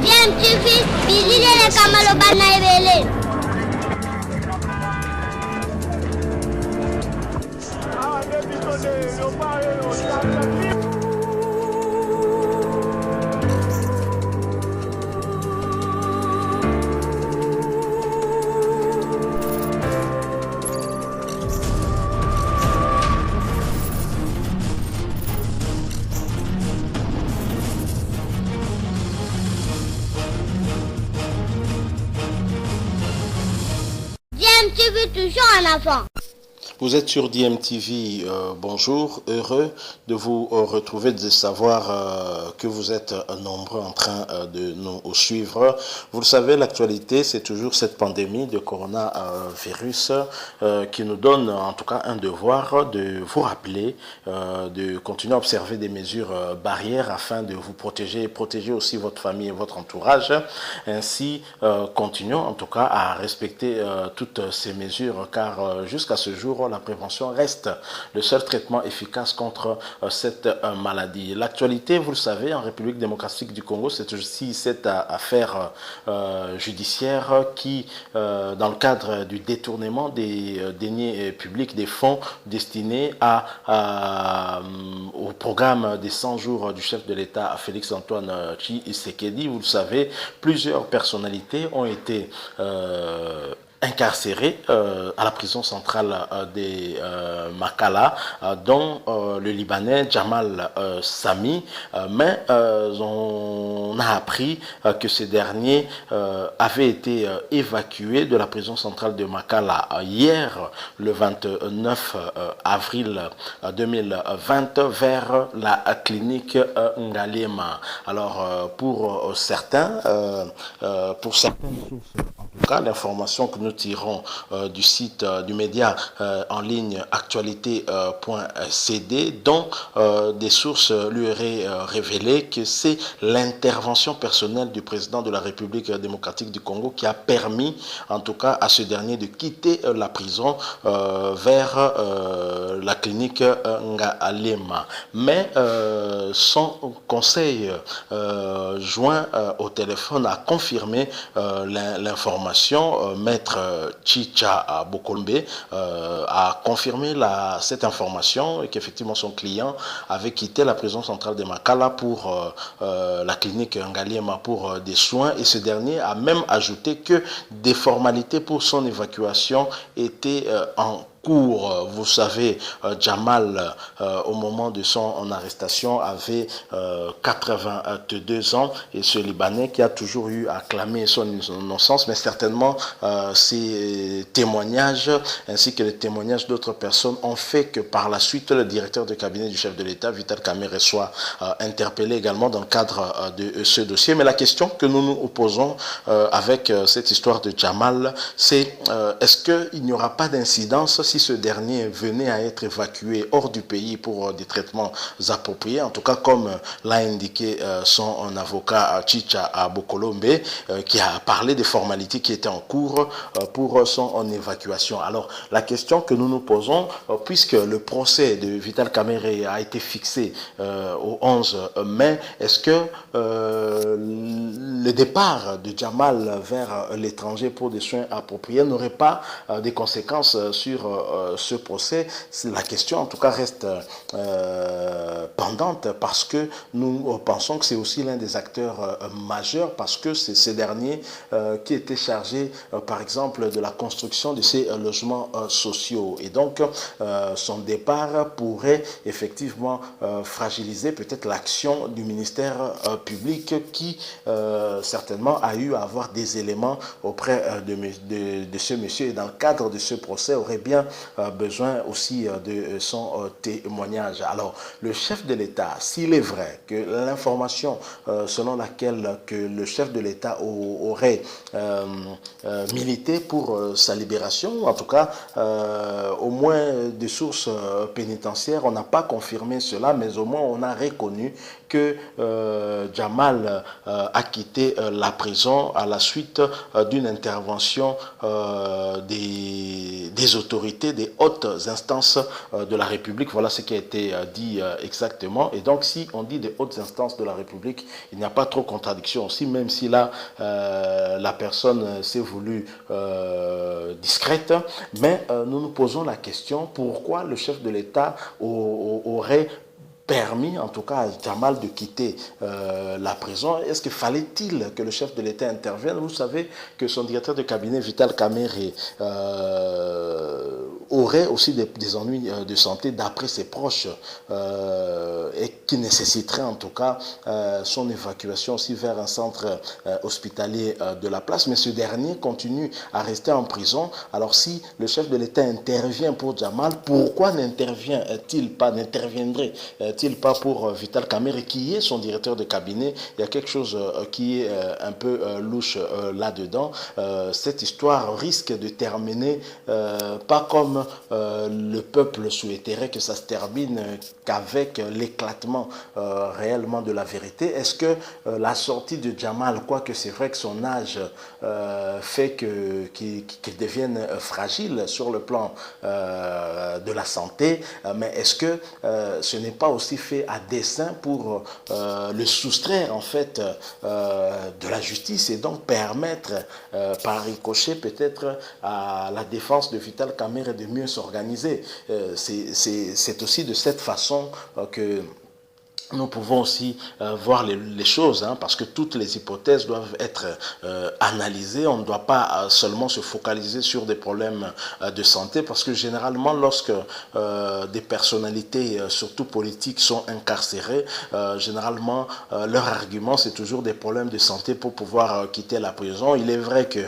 DMTV, Billy Kamalo Banaibele. DMTV toujours en avant. Vous êtes sur DMTV, bonjour, heureux de vous retrouver, de savoir que vous êtes nombreux en train de nous suivre. Vous le savez, l'actualité, c'est toujours cette pandémie de coronavirus qui nous donne en tout cas un devoir de vous rappeler, de continuer à observer des mesures barrières afin de vous protéger et protéger aussi votre famille et votre entourage. Ainsi, continuons en tout cas à respecter toutes ces mesures car jusqu'à ce jour, la prévention reste le seul traitement efficace contre cette maladie. L'actualité, vous le savez, en République démocratique du Congo, c'est aussi cette affaire judiciaire qui, dans le cadre du détournement des deniers publics, des fonds destinés au programme des 100 jours du chef de l'État, Félix-Antoine Tshisekedi, vous le savez, plusieurs personnalités ont été incarcérés à la prison centrale des Makala, dont le Libanais Jamal Sami, mais on a appris que ces derniers avaient été évacués de la prison centrale de Makala hier, le 29 avril 2020, vers la clinique Ngalema. Alors, pour certains sources, en tout cas, l'information que nous tirons du site du média en ligne actualité.cd, dont des sources lui auraient révélé que c'est l'intervention personnelle du président de la République démocratique du Congo qui a permis en tout cas à ce dernier de quitter la prison vers la clinique Ngalema. Mais son conseil joint au téléphone a confirmé l'information. Maître Chicha Bokolombe a confirmé cette information et qu'effectivement son client avait quitté la prison centrale de Makala pour la clinique Ngalema pour des soins, et ce dernier a même ajouté que des formalités pour son évacuation étaient en cours. Vous savez, Jamal, au moment de son arrestation, avait 82 ans, et ce Libanais qui a toujours eu à clamer son innocence, mais certainement ses témoignages ainsi que les témoignages d'autres personnes ont fait que par la suite le directeur de cabinet du chef de l'État, Vital Kamerhe, soit interpellé également dans le cadre de ce dossier. Mais la question que nous nous posons avec cette histoire de Jamal, c'est est-ce qu'il n'y aura pas d'incidence si ce dernier venait à être évacué hors du pays pour des traitements appropriés, en tout cas comme l'a indiqué son avocat Chicha Bokolombe, qui a parlé des formalités qui étaient en cours pour son évacuation. Alors la question que nous nous posons, puisque le procès de Vital Kamerhe a été fixé au 11 mai, est-ce que le départ de Jamal vers l'étranger pour des soins appropriés n'aurait pas des conséquences sur ce procès? La question en tout cas reste pendante, parce que nous pensons que c'est aussi l'un des acteurs majeurs, parce que c'est ces derniers qui étaient chargés par exemple de la construction de ces logements sociaux, et donc son départ pourrait effectivement fragiliser peut-être l'action du ministère public qui certainement a eu à avoir des éléments auprès de ce monsieur, et dans le cadre de ce procès aurait bien besoin aussi de son témoignage. Alors le chef de l'État, s'il est vrai que l'information selon laquelle que le chef de l'État aurait milité pour sa libération, en tout cas au moins des sources pénitentiaires, on n'a pas confirmé cela, mais au moins on a reconnu que Jamal a quitté la prison à la suite d'une intervention des autorités autorités, des hautes instances de la République. Voilà ce qui a été dit exactement. Et donc, si on dit des hautes instances de la République, il n'y a pas trop de contradiction aussi, même si là, la personne s'est voulue discrète. Mais nous nous posons la question, pourquoi le chef de l'État aurait permis, en tout cas, à Jamal de quitter la prison? Est-ce qu'il fallait-il que le chef de l'État intervienne? Vous savez que son directeur de cabinet, Vital Kamerhe, aurait aussi des ennuis de santé d'après ses proches et qui nécessiterait en tout cas son évacuation aussi vers un centre hospitalier de la place. Mais ce dernier continue à rester en prison. Alors si le chef de l'État intervient pour Jamal, pourquoi n'interviendrait-il pas pour Vital Kamerhe, qui est son directeur de cabinet? Il y a quelque chose qui est un peu louche là-dedans. Cette histoire risque de terminer pas comme le peuple souhaiterait que ça se termine, qu'avec l'éclatement réellement de la vérité. Est-ce que la sortie de Jamal, quoique c'est vrai que son âge fait qu'il devienne fragile sur le plan de la santé, mais est-ce que ce n'est pas aussi fait à dessein pour le soustraire en fait de la justice et donc permettre par ricochet peut-être à la défense de Vital Kamerhe de mieux s'organiser? C'est aussi de cette façon que nous pouvons aussi voir les choses, parce que toutes les hypothèses doivent être analysées. On ne doit pas seulement se focaliser sur des problèmes de santé, parce que généralement, lorsque des personnalités, surtout politiques, sont incarcérées, généralement, leur argument, c'est toujours des problèmes de santé pour pouvoir quitter la prison. Il est vrai que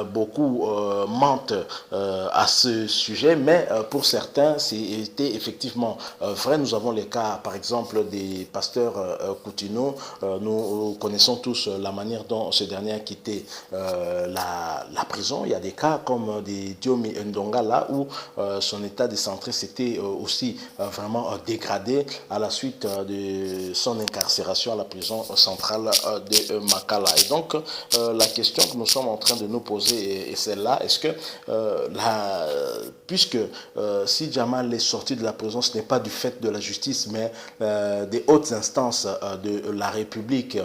beaucoup mentent à ce sujet, mais pour certains, c'était effectivement vrai. Nous avons les cas, par exemple, des Pasteur Coutinho. Nous connaissons tous la manière dont ce dernier a quitté la prison. Il y a des cas comme des Diomi Ndonga là où son état de santé s'était aussi vraiment dégradé à la suite de son incarcération à la prison centrale de Makala. Et donc la question que nous sommes en train de nous poser est celle-là. Est-ce que puisque si Jamal est sorti de la prison, ce n'est pas du fait de la justice, mais des hautes instances de la République,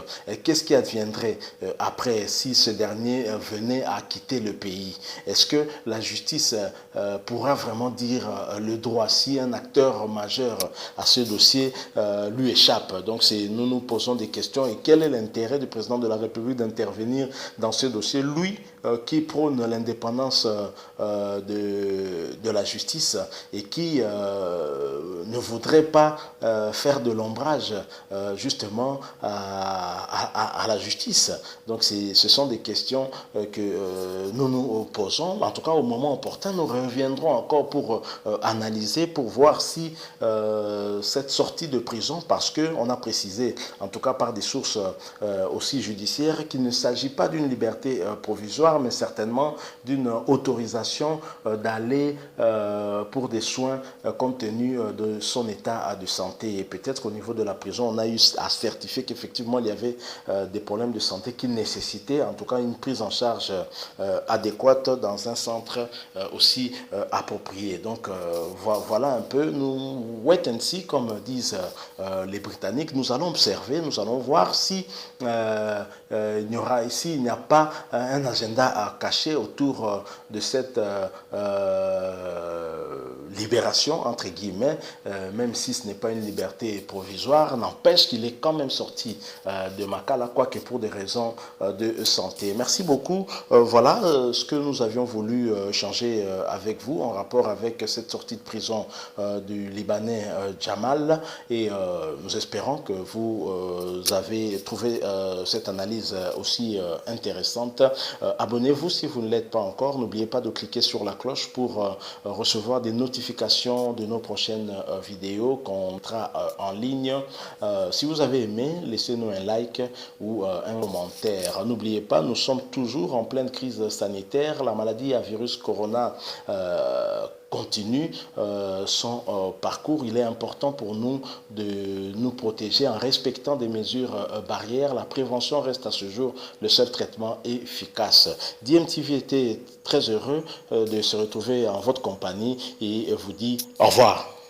qu'est-ce qui adviendrait après si ce dernier venait à quitter le pays? Est-ce que la justice pourra vraiment dire le droit si un acteur majeur à ce dossier lui échappe? Donc nous nous posons des questions. Et quel est l'intérêt du président de la République d'intervenir dans ce dossier, lui qui prône l'indépendance de la justice et qui ne voudrait pas faire de l'ombrage justement à la justice? Donc ce sont des questions que nous nous posons. En tout cas, au moment opportun, nous reviendrons encore pour analyser, pour voir si cette sortie de prison, parce qu'on a précisé, en tout cas par des sources aussi judiciaires, qu'il ne s'agit pas d'une liberté provisoire, mais certainement d'une autorisation d'aller pour des soins compte tenu de son état de santé. Et peut-être qu'au niveau de la prison, on a eu à certifier qu'effectivement il y avait des problèmes de santé qui nécessitaient en tout cas une prise en charge adéquate dans un centre aussi approprié. Donc voilà un peu, nous wait and see, comme disent les Britanniques. Nous allons observer, nous allons voir si il n'y aura ici, il n'y a pas un agenda caché autour de cette libération, entre guillemets, même si ce n'est pas une liberté provisoire, n'empêche qu'il est quand même sorti de Makala, quoique pour des raisons de santé. Merci beaucoup. Voilà ce que nous avions voulu échanger avec vous en rapport avec cette sortie de prison du Libanais Jamal, et nous espérons que vous avez trouvé cette analyse aussi intéressante. Abonnez-vous si vous ne l'êtes pas encore. N'oubliez pas de cliquer sur la cloche pour recevoir des notifications de nos prochaines vidéos qu'on mettra en ligne. Si vous avez aimé, laissez-nous un like ou un commentaire. N'oubliez pas, nous sommes toujours en pleine crise sanitaire. La maladie à virus corona continue son parcours. Il est important pour nous de nous protéger en respectant des mesures barrières. La prévention reste à ce jour le seul traitement efficace. DMTV était très heureux de se retrouver en votre compagnie et vous dit au revoir.